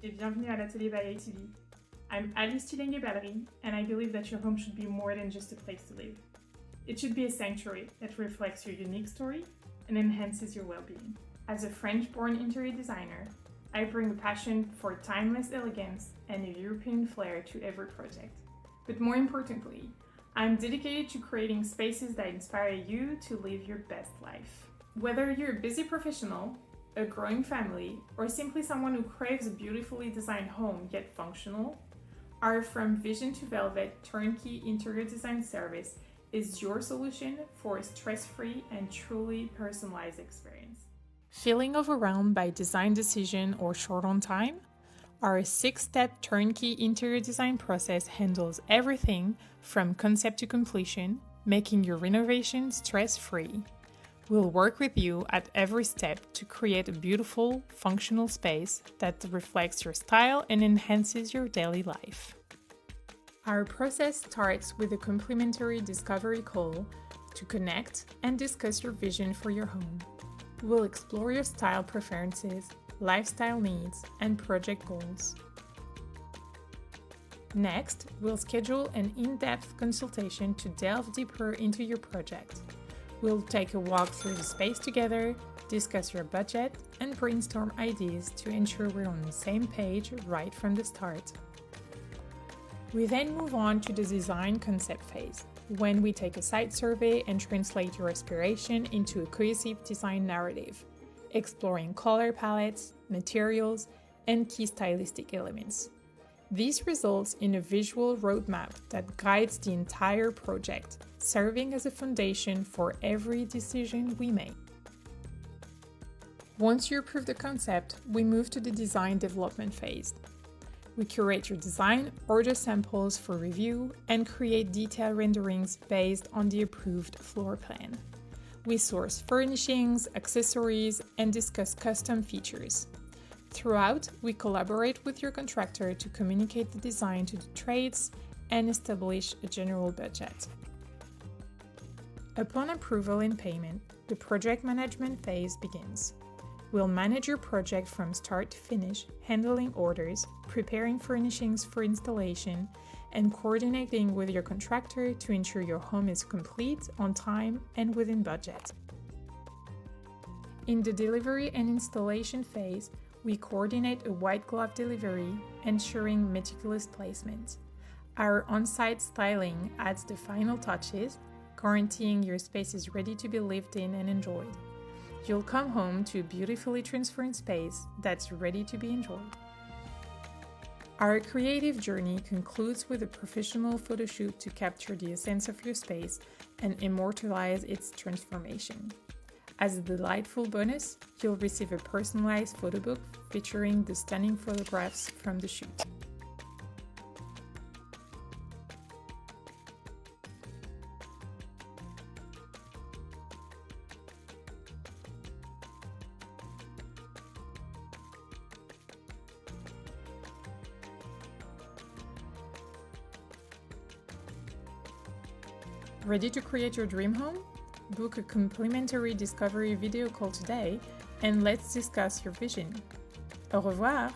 et bienvenue à L'Atelier By ATB. I'm Alice Tshilenge Ballery, and I believe that your home should be more than just a place to live. It should be a sanctuary that reflects your unique story and enhances your well-being. As a French-born interior designer, I bring a passion for timeless elegance and a European flair to every project. But more importantly, I'm dedicated to creating spaces that inspire you to live your best life. Whether you're a busy professional, a growing family, or simply someone who craves a beautifully designed home yet functional, our From Vision to Velvet Turnkey Interior Design service is your solution for a stress-free and truly personalized experience. Feeling overwhelmed by design decision or short on time? Our 6-step turnkey interior design process handles everything from concept to completion, making your renovation stress-free. We'll work with you at every step to create a beautiful, functional space that reflects your style and enhances your daily life. Our process starts with a complimentary discovery call to connect and discuss your vision for your home. We'll explore your style preferences, lifestyle needs, and project goals. Next, we'll schedule an in-depth consultation to delve deeper into your project. We'll take a walk through the space together, discuss your budget, and brainstorm ideas to ensure we're on the same page right from the start. We then move on to the design concept phase, when we take a site survey and translate your aspiration into a cohesive design narrative, exploring color palettes, materials, and key stylistic elements. This results in a visual roadmap that guides the entire project, serving as a foundation for every decision we make. Once you approve the concept, we move to the design development phase. We curate your design, order samples for review, and create detailed renderings based on the approved floor plan. We source furnishings, accessories, and discuss custom features. Throughout, we collaborate with your contractor to communicate the design to the trades and establish a general budget. Upon approval and payment, the project management phase begins. We'll manage your project from start to finish, handling orders, preparing furnishings for installation, and coordinating with your contractor to ensure your home is complete, on time, and within budget. In the delivery and installation phase, we coordinate a white glove delivery, ensuring meticulous placement. Our on-site styling adds the final touches, guaranteeing your space is ready to be lived in and enjoyed. You'll come home to a beautifully transparent space that's ready to be enjoyed. Our creative journey concludes with a professional photoshoot to capture the essence of your space and immortalize its transformation. As a delightful bonus, you'll receive a personalized photo book featuring the stunning photographs from the shoot. Ready to create your dream home? Book a complimentary discovery video call today and let's discuss your vision. Au revoir!